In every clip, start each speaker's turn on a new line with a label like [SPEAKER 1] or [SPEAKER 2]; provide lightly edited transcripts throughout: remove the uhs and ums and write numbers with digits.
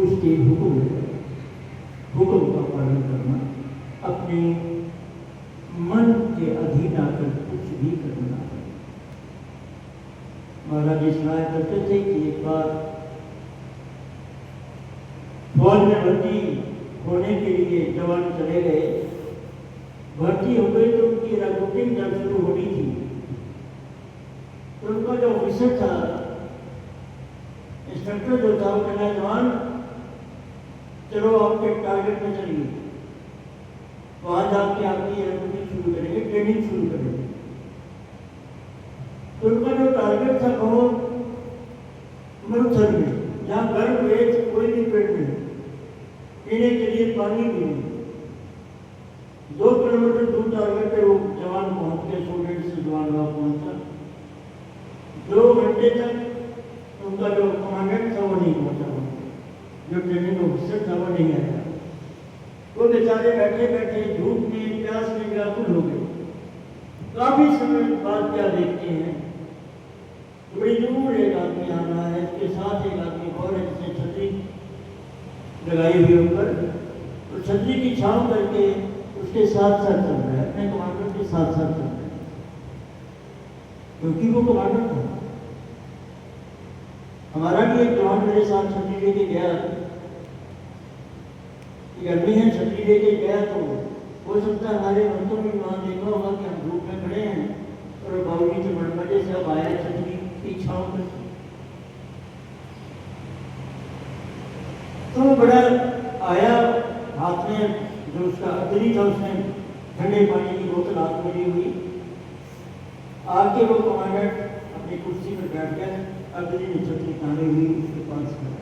[SPEAKER 1] उसके हुक्म का पालन करना, अपने मन के अधीन आकर कुछ भी करना। महाराज जी सुनाया करते थे कि एक बार फौज में भर्ती होने के लिए जवान चले गए, भर्ती हो गई तो उनकी रिक्रूटिंग जब शुरू होनी थी तो उनका जो ऑफिसर था, इंस्ट्रक्टर जो था, वो कहना जवान चलो आपके टारगेट में चलिए, वहां जाके आपकी रिक्रूटिंग शुरू करेंगे, ट्रेनिंग शुरू करेंगे। तो उनका जो टारगेट था वो मरुस्थल में, जहाँ गर्म रेत कोई भी पेड़ नहीं, पीने के लिए पानी भी नहीं। 2 किलोमीटर दूर टारगेट पे वो जवान पहुंच गए, 100 से जवान वहां पहुंचा। 2 घंटे तक उनका जो कमांडेंट था वो नहीं पहुंचा, जो ट्रेनिंग ऑफिसर था वो नहीं आया। वो बेचारे बैठे बैठे धूप में प्यास में व्याकुल हो गए। काफी समय बाद क्या देखते हैं, बड़ी दूर एक आदमी आ रहा है, उसके साथ एक आदमी और है जिसने छतरी लगाई हुई ऊपर, और छतरी की छांव करके उसके साथ साथ चल रहा है, अपने कमांडर के साथ साथ चल रहा है, क्योंकि वो कमांडर था। हमारा भी एक जवान मेरे साथ छतरी लेके गया, गर्मी है, छतरी लेके गया, तो हो सकता है हमारे बंदों में वहां देखा होगा कि हम धूप में खड़े हैं और बावली से बड़ मजे से अब आया छतरी की छांव में। तो बड़ा आया, हाथ में जो उसका अग्नि था उसने ठंडे पानी की बोतल हाथ में ली हुई, आके वो कमांडर अपनी कुर्सी पर बैठ गया, अग्नि ने छतरी तानी हुई उसके पास में,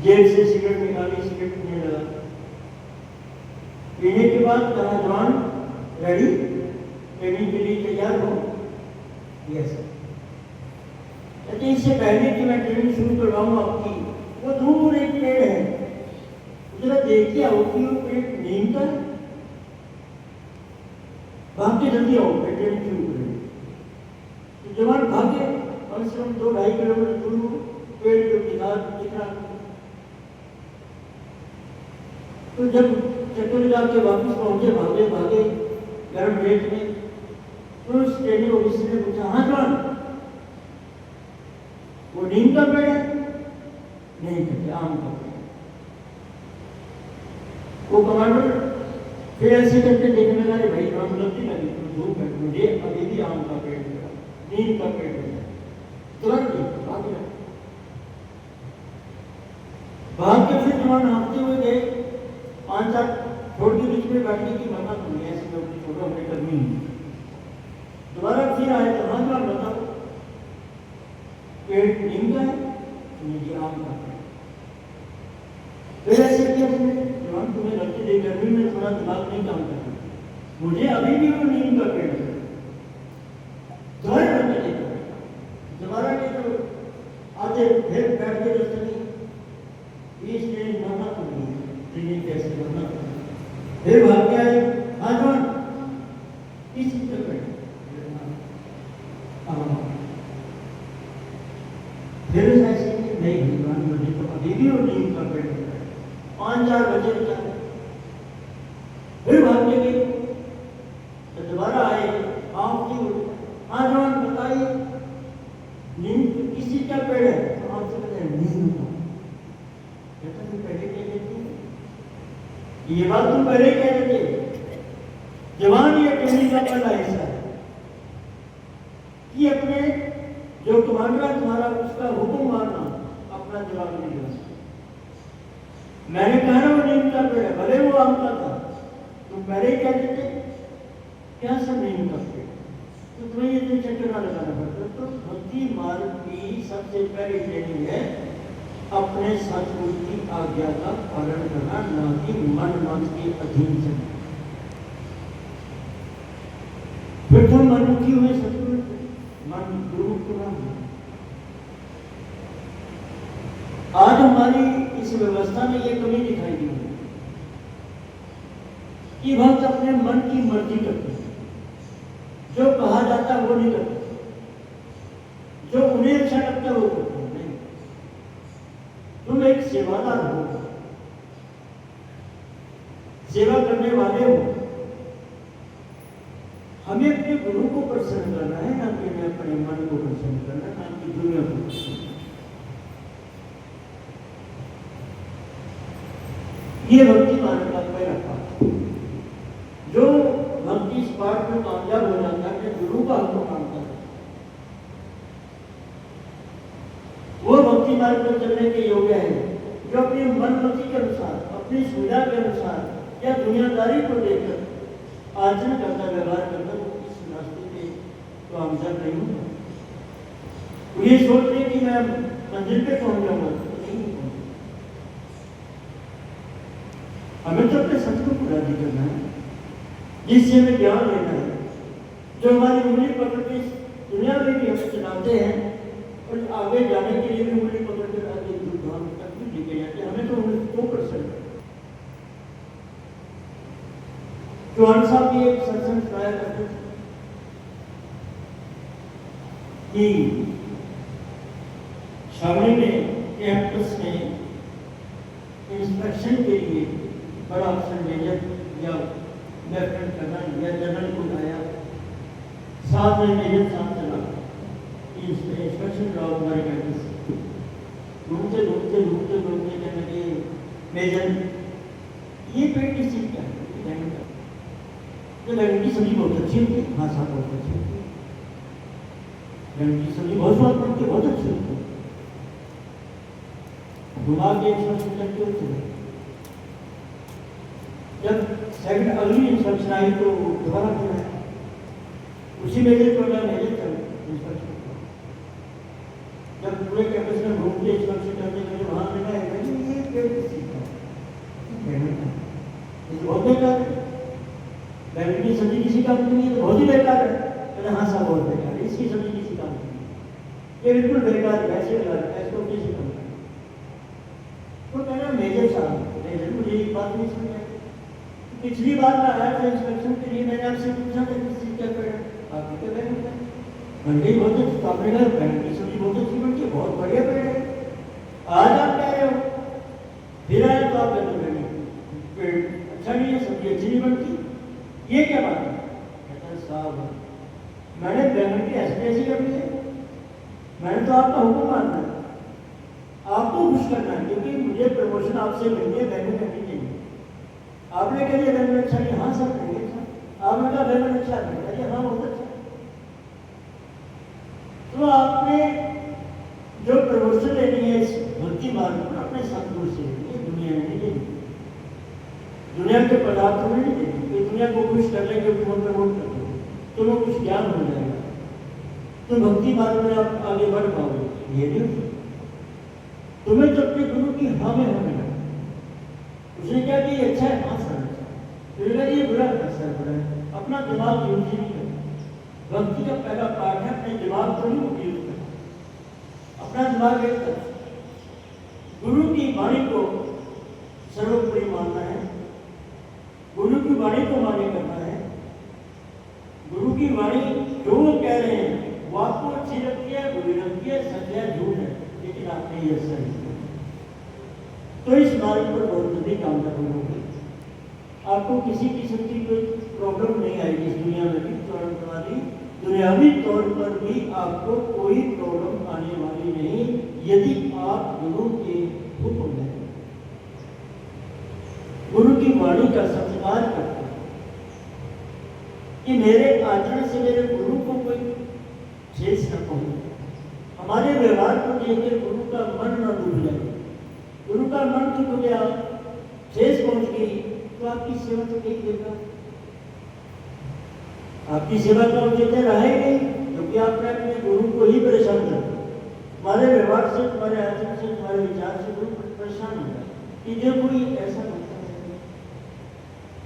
[SPEAKER 1] जेब से सिगरेट निकाली, सिगरेट पीने लगा। पीने के बाद कहा जवान रेडी, ट्रेनिंग के लिए तैयार हो? Yes sir. इससे पहले कि मैं ट्रेनिंग शुरू करवाऊँ आपकी, वो दूर एक पेड़ है, जरा देखिए आओ कि वो पेड़ नीम का, भाग के जल्दी आओ, ट्रेनिंग शुरू करेंगे। तो जवान भागे, कम से कम 2-2.5 किलोमीटर दूर पेड़ जो दिखा। तो जब चक्कर जाके वापस पहुंचे, भागे भागे गर्म रेत में, तो उस ट्रेनिंग ऑफिसर ने पूछा, हाँ जवान वो नीम का पेड़ है? नहीं कहते, आम का पेड़। वो कमांडर फिर ऐसे करके देखने लगा, भाई जवान गलती लगी, तो धूप है, मुझे अभी भी आम का पेड़ मिला, नीम का पेड़ मिला। तुरंत भाग गया, भाग के फिर जवान हाँफते हुए गए, 5-7 छोड़ के बीच में बैठने की मौका तो नहीं, ऐसी नौकरी छोड़ो, हमने करनी नहीं। दोबारा फिर आए तो हाँ जवान बताओ पेड़ नीम का है? मुझे आम का पेड़। फिर ऐसे किया जवान, तुम्हें लगती है गर्मी में थोड़ा दिमाग नहीं काम करता, मुझे अभी भी वो नीम का पेड़ है। दोबारा के तो आते फिर बैठ के दोस्तों इसलिए मरना तो नहीं है, ट्रेनिंग कैसे करना, फिर भाग गया है, हाँ जवान किस चीज का पेड़? फिर ऐसे ही नहीं भगवान, मुझे तो अभी भी वो नींद का पेड़ है, 5-4 बजे निकाले, फिर भाग के गई, तो दोबारा आए, आप की हाँ जवान बताइए नींद किसी का पेड़ है, तो आपसे बताए नींद का, कहता तुम पहले कह देती, ये बात तुम पहले कह देते। जवान ये ट्रेनिंग का पहला हिस्सा है कि अपने जो कमांडर है तुम्हारा उसका हुक्म मानना, अपना जवाब नहीं देना। मैंने कहा ना वो नीम का पेड़ है, भले वो आम का था, तुम पहले ही कह देते क्या सब नीम का पेड़, तो तुम्हें ये चक्कर ना लगाना पड़ता। तो भक्ति मार्ग की सबसे पहली ट्रेनिंग है अपने सतगुरु की आज्ञा का पालन करना, ना कि मन के अधीन से। फिर तुम मनमुखी हुए सतगुरु, मन गुरु को ना। आज हमारी इस व्यवस्था में ये कमी दिखाई दी है कि भक्त अपने मन की मर्जी करते हैं, जो कहा जाता है वो नहीं करते, जो उन्हें अच्छा लगता है वो करते हैं। नहीं, तुम एक सेवादार हो, सेवा करने वाले हो, हमें अपने गुरु को प्रसन्न करना है, ना कि हमें अपने मन को प्रसन्न करना, ना कि दुनिया को प्रसन्न। ये भक्ति मार्ग का पहला पाठ। जो भक्ति इस पाठ में कामयाब हो जाता है, गुरु का हमको मानता है, वो भक्ति मार्ग पर चलने के योग्य है, जो अपनी मनमति के अनुसार, अपनी सुविधा के अनुसार या दुनियादारी को लेकर आचरण करता, व्यवहार करता, वो इस रास्ते पे तो कामयाब नहीं होगा। वो ये सोचते हैं कि मैं मंजिल पे पहुंच जाऊंगा, तो नहीं पहुंच। हमें तो अपने सत्य को राजी करना है, जिससे हमें ज्ञान लेना है, जो हमारी उंगली पकड़ के दुनिया में भी हमें चलाते हैं और आगे जाने के लिए भी उंगली पकड़ कर आगे दुर्धाम तक भी लेके जाते हैं। हमें तो उंगली को प्रसन्न है। चौहान साहब भी एक सत्संग सुनाया करते थे कि शामली में कैंपस में इंस्पेक्शन के लिए बड़ा अफसर मेजर या लेफ्टिनेंट कर्नल या जनरल को लाया, साथ में मेजर साहब चला, इंस्पेक्शन कराओ हमारे कैंपस से। घूमते घूमते घूमते घूमते कहने लगे मेजर ये पेड़ किस चीज का है? बैंगन की सब्जी बहुत अच्छी होती है। हाँ साहब बहुत अच्छी होती है, बैंगन की सब्जी बहुत स्वाद बनती है, बहुत अच्छी होती है। घुमा के इंस्पेक्शन करके होते, जब सेकंड अगली इंस्पेक्शन आई तो दोबारा किया, उसी मेजर को मैं मेजर कर इंस्पेक्शन। जब पूरे कैंपस में घूमते इंस्पेक्शन करते मुझे वहाँ मिला है ये पेड़ किसी का, बहुत बेकार है, बैंगन की सब्जी किसी काम की नहीं है, तो बहुत ही बेकार है। कहते हाँ साहब बहुत बेकार है, इसकी सब्जी किसी काम की नहीं, ये बिल्कुल बेकार है, ऐसे इसको किसी काम का। तो कहना मेजर साहब, मेजर मुझे एक बात नहीं समझ आई, पिछली बार मैं आया था इंस्पेक्शन के लिए, मैंने आपसे पूछा था किस चीज का पेड़ है, आप कहते बैंगन का, मंडी बहुत अच्छी, आपने कहा बैंगन की सब्जी बहुत अच्छी बनती है, बहुत बढ़िया पेड़ है। आज आप कह रहे हो, फिर आए तो आप कहते बैंगन पेड़ अच्छा नहीं है, सब्जी अच्छी नहीं बनती, ये क्या बात है? कहता साहब मैंने बैंगन की ऐसी करनी है, मैंने तो आपका हुक्म मानना है, आपको खुश करना है, क्योंकि मुझे प्रमोशन आपसे मिलनी है, बैंगन करनी चाहिए। आपने कह दिया बैंगन अच्छा नहीं, हाँ सर कहेंगे अच्छा, आपने कहा बैंगन अच्छा है, कहिए हाँ बहुत अच्छा। तो आपने जो प्रमोशन लेनी है इस भक्ति मार्ग पर अपने सतगुरु से लेनी है, दुनिया में नहीं लेनी, दुनिया के पदार्थों में नहीं लेनी। दुनिया को खुश कर लेंगे, प्रमोट कर देंगे, तुम्हें कुछ ज्ञान हो जाएगा, तो भक्ति मार्ग में आप आगे बढ़ पाओगे। ये नहीं हो, तुम्हें तो अपने गुरु की हाँ में हाँ मिला, उसने क्या कि ये अच्छा है, हाँ सर अच्छा, फिर ये बुरा है, सर बुरा है, अपना दिमाग यूज नहीं करना। भक्ति का पहला पाठ है अपने दिमाग को नहीं यूज करना, अपना दिमाग एक तरफ, गुरु की वाणी को सर्वोपरि मानना है, गुरु की वाणी को मान्य करना है। गुरु की वाणी जो वो कह रहे हैं वो आपको अच्छी लगती है, बुरी लगती है, सच है झूठ है, आपने ये सही किया। तो इस मार्ग पर बहुत जल्दी काम करनी होगी। आपको किसी किस्म की कोई प्रॉब्लम नहीं आएगी इस दुनिया में भी, तुम्हारी दुनियावी तौर पर भी आपको कोई प्रॉब्लम आने वाली नहीं, यदि आप गुरु के हुक्म में, गुरु की वाणी का सत्कार करते हैं कि मेरे आचरण से मेरे गुरु को कोई ठेस न पहुंचे, हमारे व्यवहार को देखकर गुरु का मन न डूब जाए। गुरु का मन टूट गया, ठेस पहुंच गई, तो आपकी सेवा तो नहीं देगा, आपकी सेवा का उद्देश्य रहेगी, क्योंकि आपने अपने गुरु को ही परेशान कर दिया। तुम्हारे व्यवहार से, तुम्हारे आचरण से, तुम्हारे विचार से गुरु परेशान हो जाए कि जो कोई ऐसा करता है,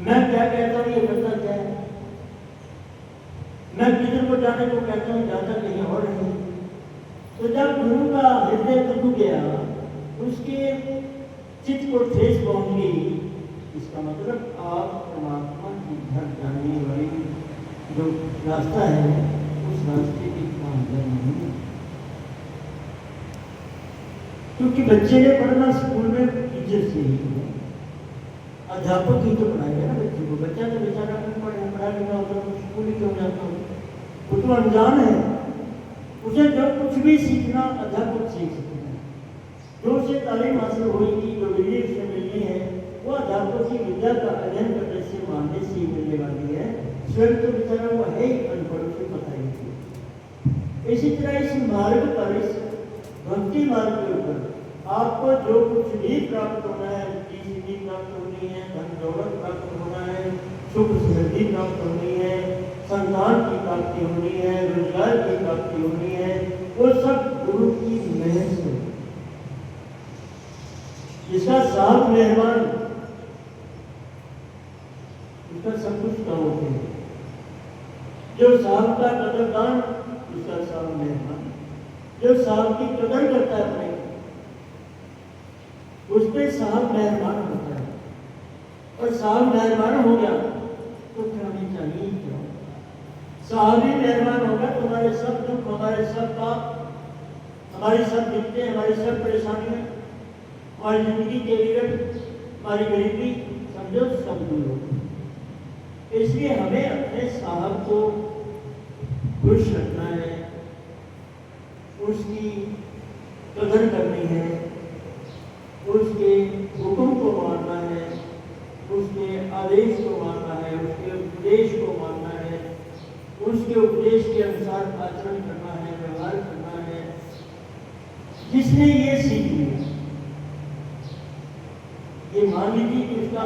[SPEAKER 1] मैं क्या कहता हूँ ये करता क्या है, मैं किधर को जाने को कहता हूँ जाता कहीं और नहीं। तो जब गुरु का हृदय टूट गया, उसके चित्त को ठेस पहुंच गई, इसका मतलब आप परमात्मा की घर जाने वाली जो रास्ता है उस रास्ते की काम कर नहीं है। क्योंकि बच्चे ने पढ़ना स्कूल में टीचर से ही है, अध्यापक ही तो पढ़ाएगा ना बच्चे को। बच्चा तो बेचारा पढ़ा लिखा होता है, स्कूल ही क्यों जाता हो, वो तो अनजान है। उसे जब कुछ भी सीखना अध्यापक सीख सकते हैं, जो उसे तालीम हासिल होगी, जो डिग्री उसे मिलनी है, वो अध्यापक की विद्या का अध्ययन करने से, मानने से ही मिलने वाली है। स्वयं तो बेचारा वो है ही अनपढ़, उसे पता ही नहीं। इसी तरह इस मार्ग पर, इस भक्ति मार्ग के ऊपर आपको जो कुछ भी प्राप्त होना है, सीधी प्राप्त होनी है, धन दौलत प्राप्त होना है, सुख समृद्धि प्राप्त होनी है, संतान की प्राप्ति होनी है, रोजगार की प्राप्ति होनी है, वो सब गुरु की मेहर से, जिसका साथ मेहमान, उसका सब कुछ का होते हैं। जो साहब का कदरदान, उसका साहब मेहमान, जो साहब की कदर करता है अपने, उस पर साहब मेहमान होता है। और साहब मेहमान हो गया तो फिर हमें चाहिए क्या? साहब ही मेहमान होगा, तुम्हारे सब दुख, हमारे सब पाप, हमारी सब दिक्कतें, हमारी सब परेशानियां, हमारी जिंदगी के विघट, हमारी गरीबी, समझो सब दूर होगी। इसलिए हमें अपने साहब को खुश रखना है, उसकी कदर करनी है, उसके हुक्म को मानना है, उसके आदेश को मानना है, उसके उपदेश को मानना है, उसके उपदेश के अनुसार आचरण करना है, व्यवहार करना है। जिसने ये सीख लिया, ये मान लीजिए कि उसका